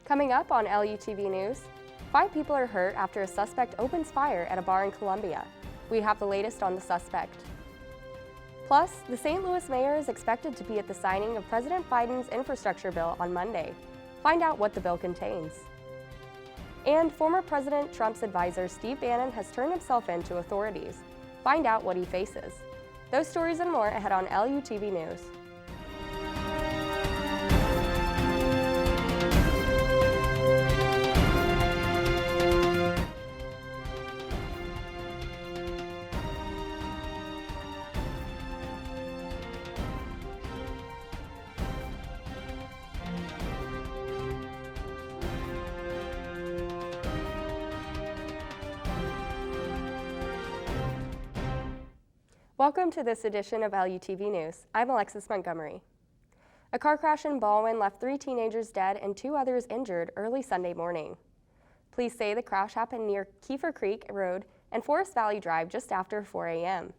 Coming up on LUTV News, 5 people are hurt after a suspect opens fire at a bar in Columbia. We have the latest on the suspect. Plus, the St. Louis mayor is expected to be at the signing of President Biden's infrastructure bill on Monday. Find out what the bill contains. And former President Trump's advisor Steve Bannon has turned himself in to authorities. Find out what he faces. Those stories and more ahead on LUTV News. Welcome to this edition of LUTV News. I'm Alexis Montgomery. A car crash in Baldwin left 3 teenagers dead and 2 others injured early Sunday morning. Police say the crash happened near Kiefer Creek Road and Forest Valley Drive just after 4 a.m.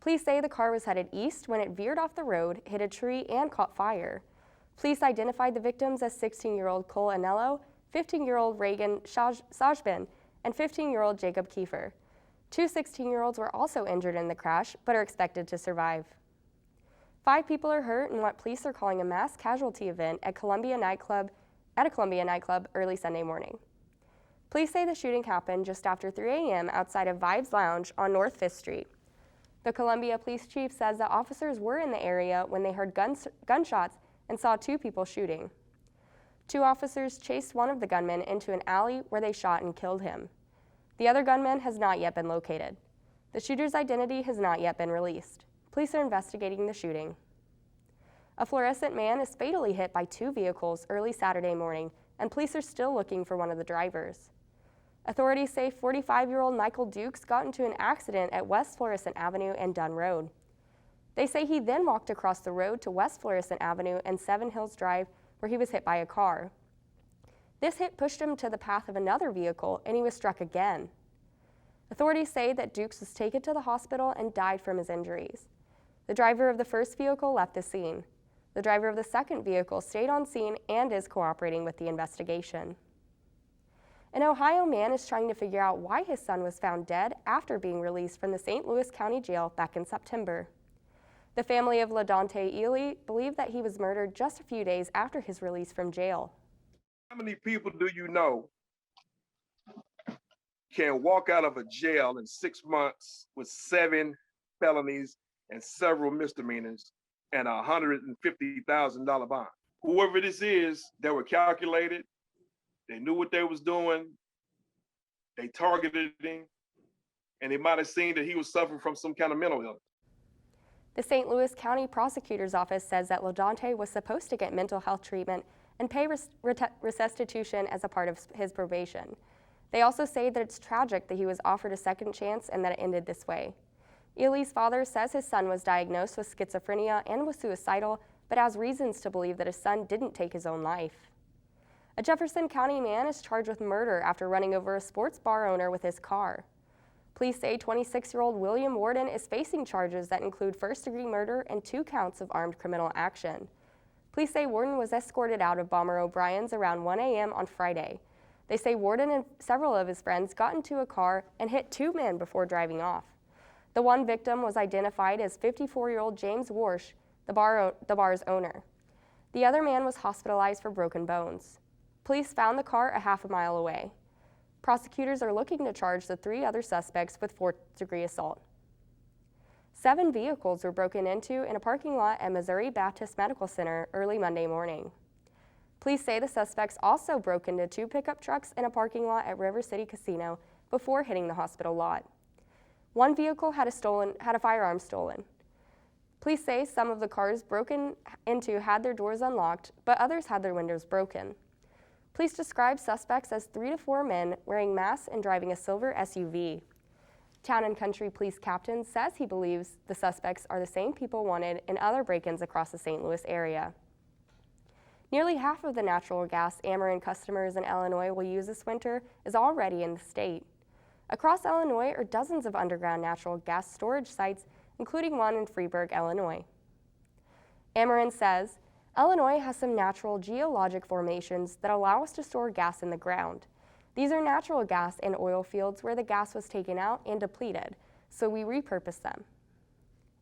Police say the car was headed east when it veered off the road, hit a tree, and caught fire. Police identified the victims as 16-year-old Cole Anello, 15-year-old Reagan Sajbin, and 15-year-old Jacob Kiefer. 2 16-year-olds were also injured in the crash, but are expected to survive. 5 people are hurt in what police are calling a mass casualty event at a Columbia nightclub early Sunday morning. Police say the shooting happened just after 3 a.m. outside of Vibes Lounge on North 5th Street. The Columbia police chief says that officers were in the area when they heard gunshots and saw 2 people shooting. 2 officers chased one of the gunmen into an alley where they shot and killed him. The other gunman has not yet been located. The shooter's identity has not yet been released. Police are investigating the shooting. A fluorescent man is fatally hit by 2 vehicles early Saturday morning, and police are still looking for one of the drivers. Authorities say 45-year-old Michael Dukes got into an accident at West Florissant Avenue and Dunn Road. They say he then walked across the road to West Florissant Avenue and Seven Hills Drive, where he was hit by a car. This hit pushed him to the path of another vehicle, and he was struck again. Authorities say that Dukes was taken to the hospital and died from his injuries. The driver of the first vehicle left the scene. The driver of the second vehicle stayed on scene and is cooperating with the investigation. An Ohio man is trying to figure out why his son was found dead after being released from the St. Louis County Jail back in September. The family of Ladonte Ely believe that he was murdered just a few days after his release from jail. How many people do you know can walk out of a jail in 6 months with 7 felonies and several misdemeanors and a $150,000 bond? Whoever this is, they were calculated, they knew what they was doing, they targeted him, and they might have seen that he was suffering from some kind of mental illness. The St. Louis County Prosecutor's Office says that Ladonte was supposed to get mental health treatment and pay restitution as a part of his probation. They also say that it's tragic that he was offered a second chance and that it ended this way. Ely's father says his son was diagnosed with schizophrenia and was suicidal, but has reasons to believe that his son didn't take his own life. A Jefferson County man is charged with murder after running over a sports bar owner with his car. Police say 26-year-old William Warden is facing charges that include first-degree murder and 2 counts of armed criminal action. Police say Warden was escorted out of Bomber O'Brien's around 1 a.m. on Friday. They say Warden and several of his friends got into a car and hit 2 men before driving off. The one victim was identified as 54-year-old James Warsh, the bar's owner. The other man was hospitalized for broken bones. Police found the car a half a mile away. Prosecutors are looking to charge the 3 other suspects with 4th-degree assault. 7 vehicles were broken into in a parking lot at Missouri Baptist Medical Center early Monday morning. Police say the suspects also broke into 2 pickup trucks in a parking lot at River City Casino before hitting the hospital lot. 1 vehicle had a firearm stolen. Police say some of the cars broken into had their doors unlocked, but others had their windows broken. Police describe suspects as 3 to 4 men wearing masks and driving a silver SUV. Town and Country Police Captain says he believes the suspects are the same people wanted in other break-ins across the St. Louis area. Nearly half of the natural gas Ameren customers in Illinois will use this winter is already in the state. Across Illinois are dozens of underground natural gas storage sites, including one in Freeburg, Illinois. Ameren says Illinois has some natural geologic formations that allow us to store gas in the ground. These are natural gas and oil fields where the gas was taken out and depleted, so we repurpose them.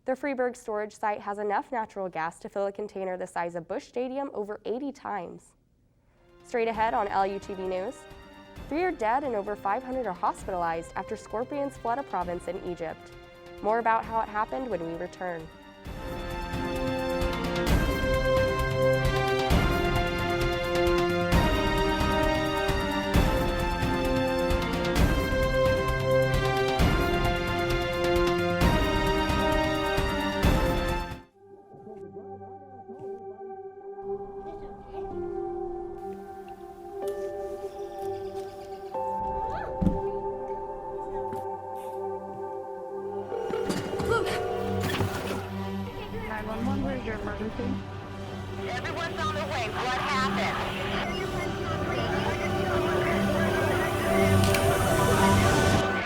The Freeburg storage site has enough natural gas to fill a container the size of Busch Stadium over 80 times. Straight ahead on LUTV News, 3 are dead and over 500 are hospitalized after scorpions flood a province in Egypt. More about how it happened when we return. Where's your emergency? Everyone's on the way. What happened?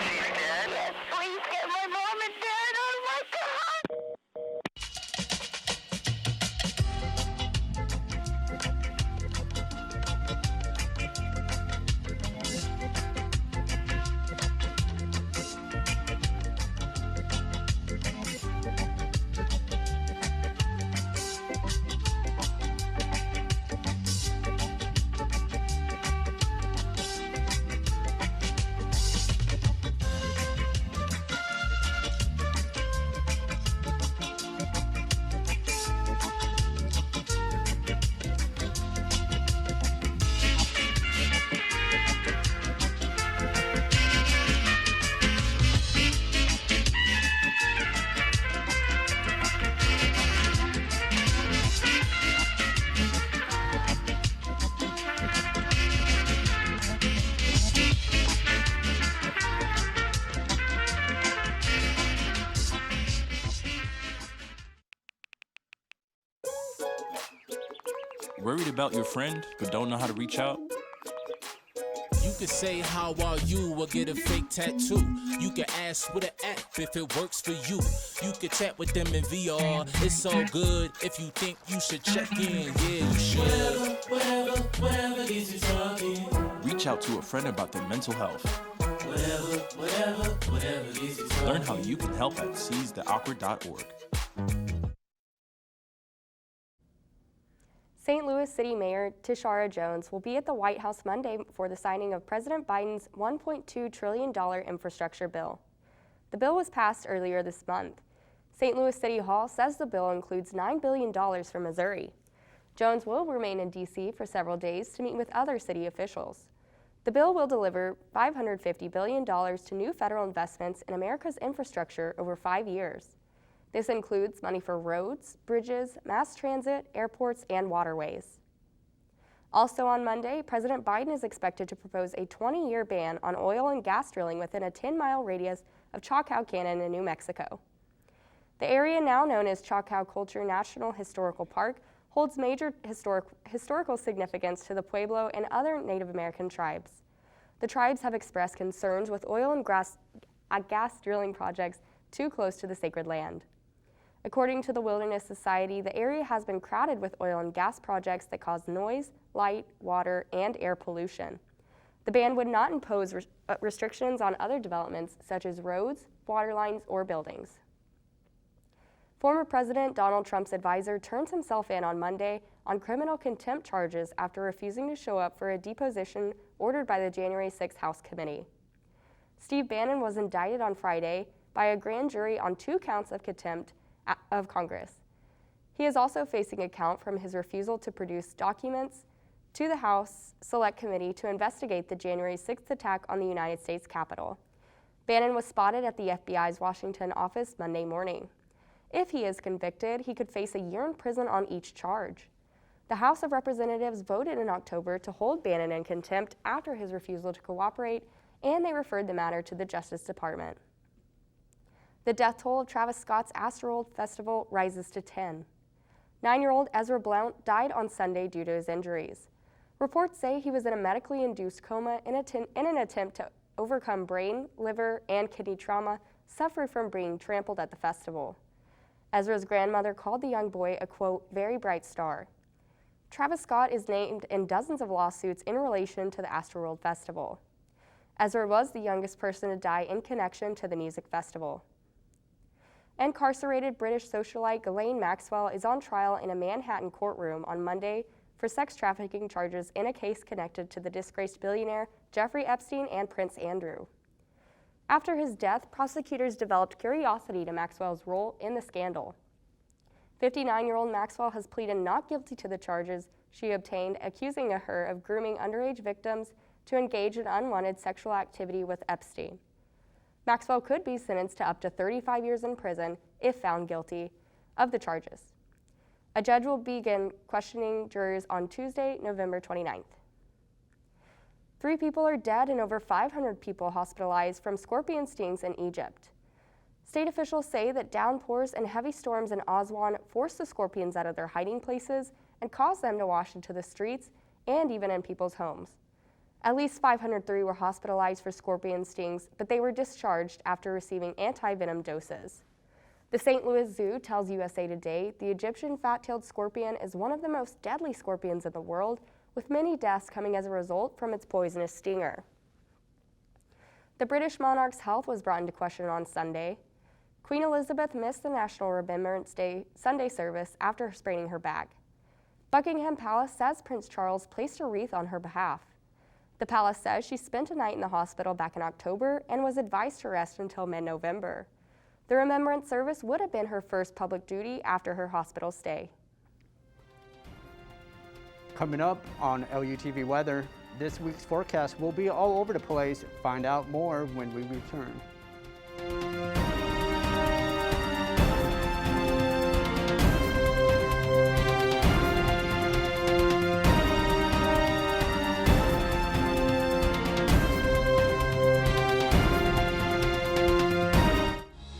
She's dead? Please get my mom and dad. Oh my God! Worried about your friend but don't know how to reach out? You can say how are you or get a fake tattoo. You can ask with an app if it works for you. You can chat with them in VR. It's so good if you think you should check in. Yeah, you should. Whatever gets you talking. Reach out to a friend about their mental health. Whatever gets you talking. Learn how you can help at seizetheawkward.org. St. Louis City Mayor Tishara Jones will be at the White House Monday for the signing of President Biden's $1.2 trillion infrastructure bill. The bill was passed earlier this month. St. Louis City Hall says the bill includes $9 billion for Missouri. Jones will remain in D.C. for several days to meet with other city officials. The bill will deliver $550 billion to new federal investments in America's infrastructure over 5 years. This includes money for roads, bridges, mass transit, airports, and waterways. Also on Monday, President Biden is expected to propose a 20-year ban on oil and gas drilling within a 10-mile radius of Choctaw Canyon in New Mexico. The area, now known as Choctaw Culture National Historical Park, holds major historical significance to the Pueblo and other Native American tribes. The tribes have expressed concerns with oil and gas drilling projects too close to the sacred land. According to the Wilderness Society, the area has been crowded with oil and gas projects that cause noise, light, water, and air pollution. The ban would not impose restrictions on other developments such as roads, water lines, or buildings. Former President Donald Trump's advisor turns himself in on Monday on criminal contempt charges after refusing to show up for a deposition ordered by the January 6th House Committee. Steve Bannon was indicted on Friday by a grand jury on 2 counts of contempt of Congress. He is also facing a count from his refusal to produce documents to the House Select Committee to investigate the January 6th attack on the United States Capitol. Bannon was spotted at the FBI's Washington office Monday morning. If he is convicted, he could face a year in prison on each charge. The House of Representatives voted in October to hold Bannon in contempt after his refusal to cooperate, and they referred the matter to the Justice Department. The death toll of Travis Scott's Asteroid Festival rises to 10. 9-year-old Ezra Blount died on Sunday due to his injuries. Reports say he was in a medically induced coma in an attempt to overcome brain, liver, and kidney trauma suffered from being trampled at the festival. Ezra's grandmother called the young boy a, quote, very bright star. Travis Scott is named in dozens of lawsuits in relation to the Asteroid Festival. Ezra was the youngest person to die in connection to the music festival. Incarcerated British socialite Ghislaine Maxwell is on trial in a Manhattan courtroom on Monday for sex trafficking charges in a case connected to the disgraced billionaire Jeffrey Epstein and Prince Andrew. After his death, prosecutors developed curiosity to Maxwell's role in the scandal. 59-year-old Maxwell has pleaded not guilty to the charges she obtained, accusing her of grooming underage victims to engage in unwanted sexual activity with Epstein. Maxwell could be sentenced to up to 35 years in prison if found guilty of the charges. A judge will begin questioning jurors on Tuesday, November 29th. 3 people are dead and over 500 people hospitalized from scorpion stings in Egypt. State officials say that downpours and heavy storms in Aswan forced the scorpions out of their hiding places and caused them to wash into the streets and even in people's homes. At least 503 were hospitalized for scorpion stings, but they were discharged after receiving anti-venom doses. The St. Louis Zoo tells USA Today the Egyptian fat-tailed scorpion is one of the most deadly scorpions in the world, with many deaths coming as a result from its poisonous stinger. The British monarch's health was brought into question on Sunday. Queen Elizabeth missed the National Remembrance Day Sunday service after spraining her back. Buckingham Palace says Prince Charles placed a wreath on her behalf. The palace says she spent a night in the hospital back in October and was advised to rest until mid-November. The remembrance service would have been her first public duty after her hospital stay. Coming up on LUTV weather, this week's forecast will be all over the place. Find out more when we return.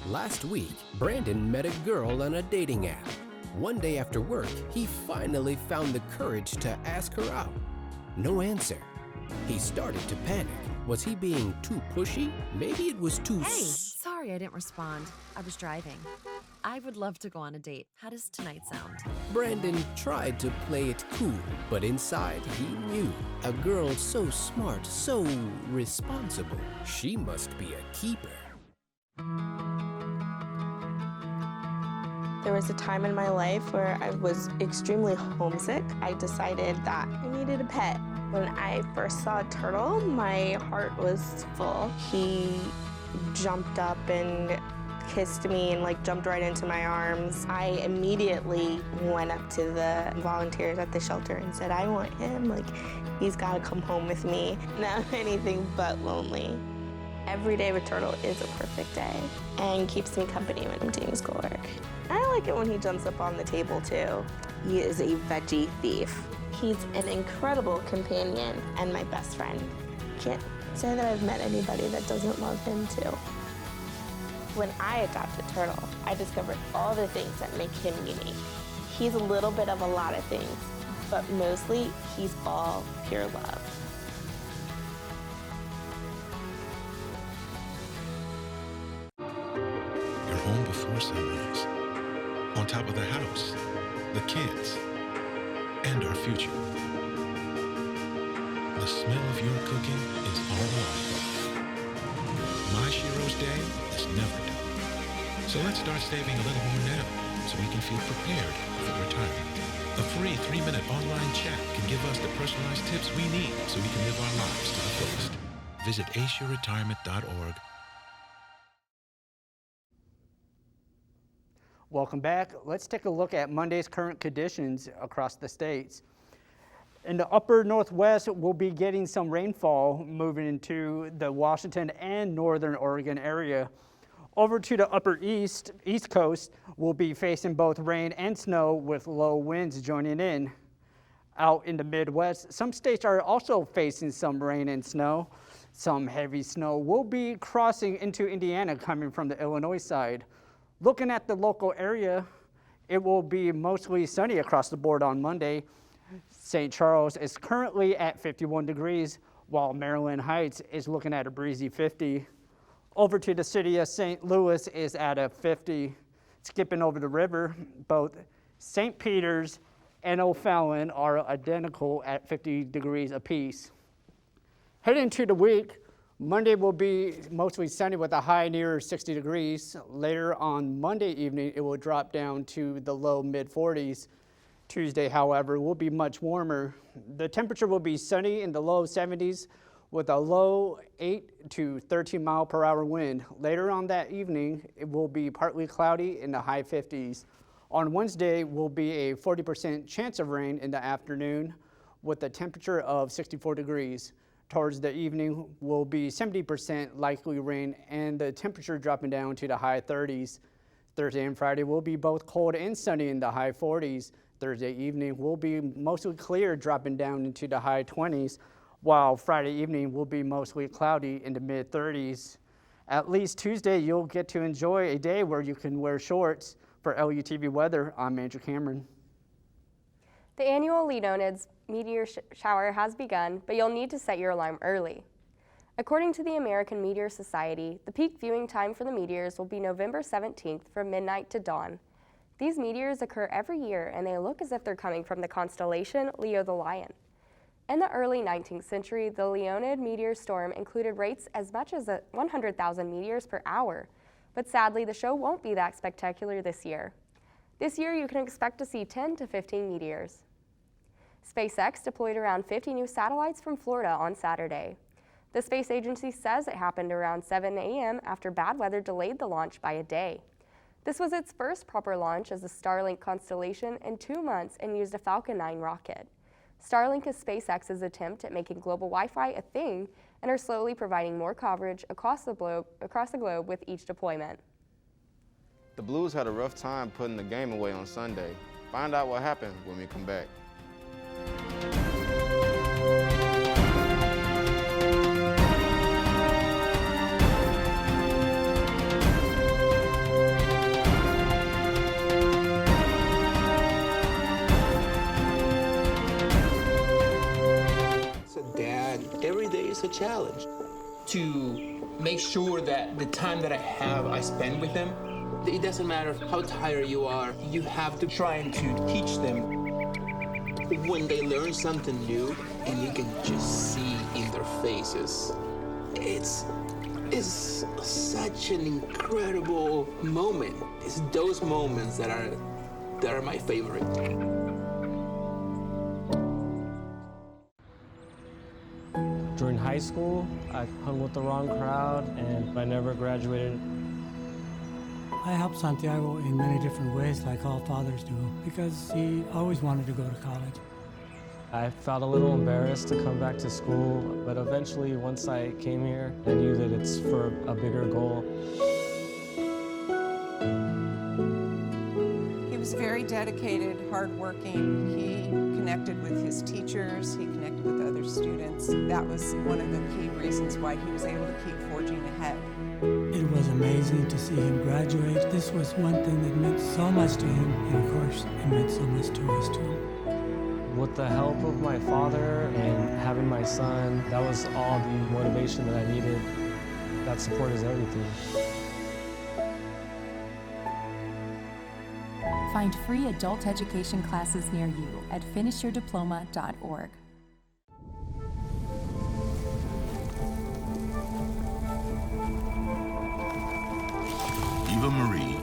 Last week, Brandon met a girl on a dating app. One day after work, he finally found the courage to ask her out. No answer. He started to panic. Was he being too pushy? Maybe it was too Hey, sorry I didn't respond. I was driving. I would love to go on a date. How does tonight sound? Brandon tried to play it cool, but inside he knew. A girl so smart, so responsible. She must be a keeper. There was a time in my life where I was extremely homesick. I decided that I needed a pet. When I first saw a turtle, my heart was full. He jumped up and kissed me and jumped right into my arms. I immediately went up to the volunteers at the shelter and said, I want him, he's gotta come home with me. Not anything but lonely. Every day with Turtle is a perfect day and keeps me company when I'm doing schoolwork. I like it when he jumps up on the table too. He is a veggie thief. He's an incredible companion and my best friend. Can't say that I've met anybody that doesn't love him too. When I adopted Turtle, I discovered all the things that make him unique. He's a little bit of a lot of things, but mostly he's all pure love. Home before sunrise, on top of the house, the kids, and our future. The smell of your cooking is our life. My Shiro's day is never done. So let's start saving a little more now so we can feel prepared for retirement. A free 3-minute online chat can give us the personalized tips we need so we can live our lives to the fullest. Visit aceyourretirement.org. Welcome back. Let's take a look at Monday's current conditions across the states. In the upper northwest, we'll be getting some rainfall moving into the Washington and northern Oregon area. Over to the upper east coast, we'll be facing both rain and snow with low winds joining in. Out in the Midwest, some states are also facing some rain and snow. Some heavy snow will be crossing into Indiana coming from the Illinois side. Looking at the local area, it will be mostly sunny across the board on Monday. St. Charles is currently at 51 degrees, while Maryland Heights is looking at a breezy 50. Over to the city of St. Louis is at a 50. Skipping over the river, both St. Peter's and O'Fallon are identical at 50 degrees apiece. Heading into the week, Monday will be mostly sunny with a high near 60 degrees. Later on Monday evening, it will drop down to the low mid-40s. Tuesday, however, will be much warmer. The temperature will be sunny in the low 70s with a low 8 to 13 mile per hour wind. Later on that evening, it will be partly cloudy in the high 50s. On Wednesday will be a 40% chance of rain in the afternoon with a temperature of 64 degrees. Towards the evening will be 70% likely rain and the temperature dropping down to the high 30s. Thursday and Friday will be both cold and sunny in the high 40s. Thursday evening will be mostly clear, dropping down into the high 20s, while Friday evening will be mostly cloudy in the mid 30s. At least Tuesday, you'll get to enjoy a day where you can wear shorts. For LUTV weather, I'm Andrew Cameron. The annual Ladonte Meteor Shower has begun, but you'll need to set your alarm early. According to the American Meteor Society, the peak viewing time for the meteors will be November 17th from midnight to dawn. These meteors occur every year, and they look as if they're coming from the constellation Leo the Lion. In the early 19th century, the Ladonte meteor storm included rates as much as 100,000 meteors per hour, but sadly, the show won't be that spectacular this year. This year, you can expect to see 10 to 15 meteors. SpaceX deployed around 50 new satellites from Florida on Saturday. The space agency says it happened around 7 a.m. after bad weather delayed the launch by a day. This was its first proper launch as a Starlink constellation in 2 months and used a Falcon 9 rocket. Starlink is SpaceX's attempt at making global Wi-Fi a thing and are slowly providing more coverage across the globe with each deployment. The Blues had a rough time putting the game away on Sunday. Find out what happened when we come back. So Dad, every day is a challenge. To make sure that the time that I have, I spend with them. It doesn't matter how tired you are, you have to try and to teach them. When they learn something new, and you can just see in their faces, it's such an incredible moment. It's those moments that are my favorite. During high school, I hung with the wrong crowd, and I never graduated. I helped Santiago in many different ways, like all fathers do, because he always wanted to go to college. I felt a little embarrassed to come back to school, but eventually, once I came here, I knew that it's for a bigger goal. He was very dedicated, hardworking. He connected with his teachers, he connected with other students. That was one of the key reasons why he was able to keep forging ahead. It was amazing to see him graduate. This was one thing that meant so much to him, and of course, it meant so much to us too. With the help of my father and having my son, that was all the motivation that I needed. That support is everything. Find free adult education classes near you at finishyourdiploma.org. Eva Marie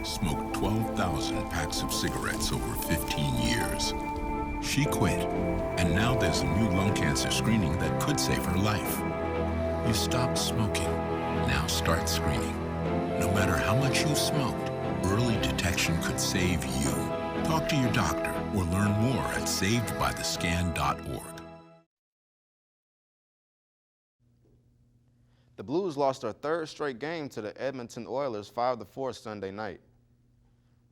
smoked 12,000 packs of cigarettes over 15 years. She quit, and now there's a new lung cancer screening that could save her life. You stopped smoking, now start screening. No matter how much you smoked, early detection could save you. Talk to your doctor or learn more at savedbythescan.org. The Blues lost their third straight game to the Edmonton Oilers 5-4 Sunday night.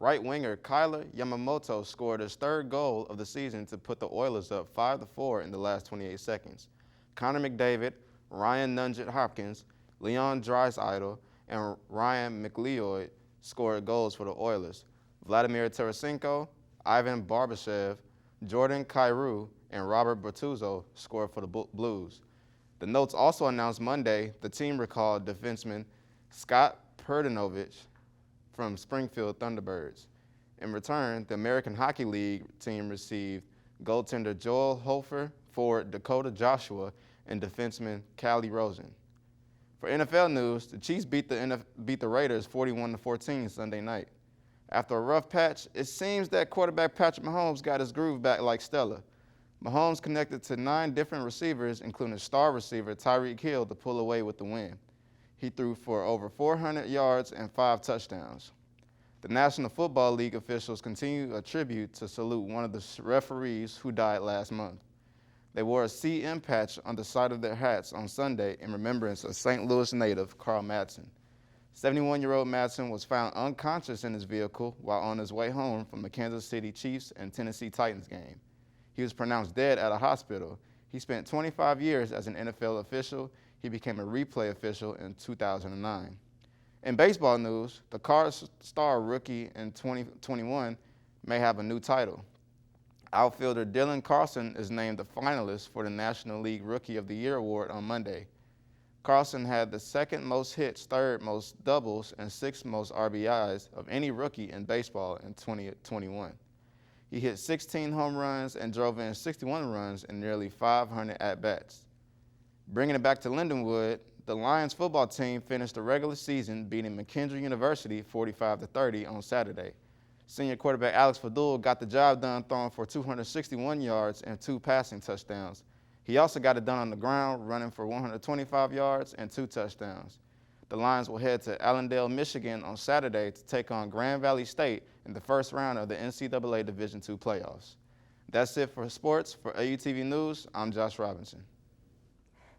Right winger Kyler Yamamoto scored his third goal of the season to put the Oilers up 5-4 in the last 28 seconds. Connor McDavid, Ryan Nugent-Hopkins, Leon Draisaitl, and Ryan McLeod scored goals for the Oilers. Vladimir Tarasenko, Ivan Barbashev, Jordan Kyrou, and Robert Bortuzzo scored for the Blues. The notes also announced Monday the team recalled defenseman Scott Perdanovich from Springfield Thunderbirds. In return, the American Hockey League team received goaltender Joel Hofer, forward Dakota Joshua, and defenseman Callie Rosen. For NFL news, the Chiefs beat the Raiders 41-14 Sunday night. After a rough patch, it seems that quarterback Patrick Mahomes got his groove back like Stella. Mahomes connected to 9 different receivers, including star receiver Tyreek Hill, to pull away with the win. He threw for over 400 yards and 5 touchdowns. The National Football League officials continue a tribute to salute one of the referees who died last month. They wore a CM patch on the side of their hats on Sunday in remembrance of St. Louis native Carl Madsen. 71-year-old Madsen was found unconscious in his vehicle while on his way home from the Kansas City Chiefs and Tennessee Titans game. He was pronounced dead at a hospital. He spent 25 years as an NFL official. He became a replay official in 2009. In baseball news, the Cardinals star rookie in 2021 may have a new title. Outfielder Dylan Carlson is named a finalist for the National League Rookie of the Year award on Monday. Carlson had the 2nd most hits, 3rd most doubles, and 6th most RBIs of any rookie in baseball in 2021. He hit 16 home runs and drove in 61 runs in nearly 500 at-bats. Bringing it back to Lindenwood, the Lions football team finished the regular season beating McKendree University 45-30 on Saturday. Senior quarterback Alex Fadul got the job done throwing for 261 yards and 2 passing touchdowns. He also got it done on the ground, running for 125 yards and 2 touchdowns. The Lions will head to Allendale, Michigan on Saturday to take on Grand Valley State in the first round of the NCAA Division II playoffs. That's it for sports. For LUTV News, I'm Josh Robinson.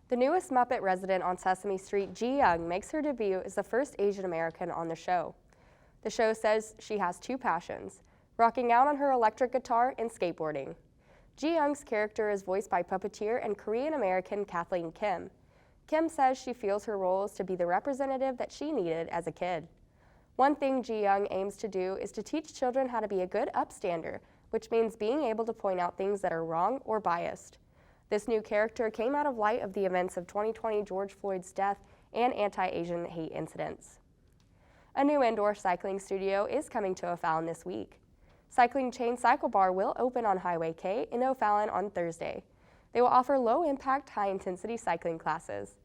The newest Muppet resident on Sesame Street, Ji Young, makes her debut as the first Asian American on the show. The show says she has 2 passions, rocking out on her electric guitar and skateboarding. Ji Young's character is voiced by puppeteer and Korean American Kathleen Kim. Kim says she feels her role is to be the representative that she needed as a kid. One thing Ji Young aims to do is to teach children how to be a good upstander, which means being able to point out things that are wrong or biased. This new character came out of light of the events of 2020 George Floyd's death and anti-Asian hate incidents. A new indoor cycling studio is coming to O'Fallon this week. Cycling chain Cycle Bar will open on Highway K in O'Fallon on Thursday. They will offer low-impact, high-intensity cycling classes.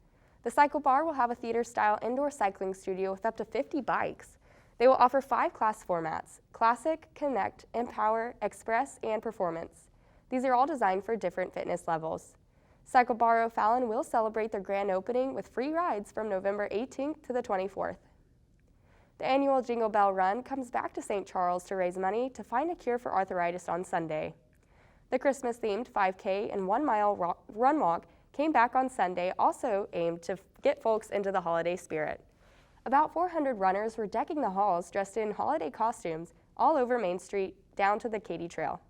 The Cycle Bar will have a theater-style indoor cycling studio with up to 50 bikes. They will offer 5 class formats: Classic, Connect, Empower, Express, and Performance. These are all designed for different fitness levels. Cycle Bar O'Fallon will celebrate their grand opening with free rides from November 18th to the 24th. The annual Jingle Bell Run comes back to St. Charles to raise money to find a cure for arthritis on Sunday. The Christmas-themed 5K and 1-mile run walk came back on Sunday, also aimed to get folks into the holiday spirit. About 400 runners were decking the halls dressed in holiday costumes all over Main Street down to the Katy Trail.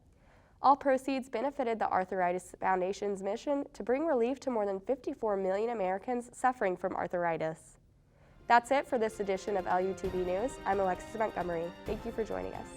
All proceeds benefited the Arthritis Foundation's mission to bring relief to more than 54 million Americans suffering from arthritis. That's it for this edition of LUTV News. I'm Alexis Montgomery. Thank you for joining us.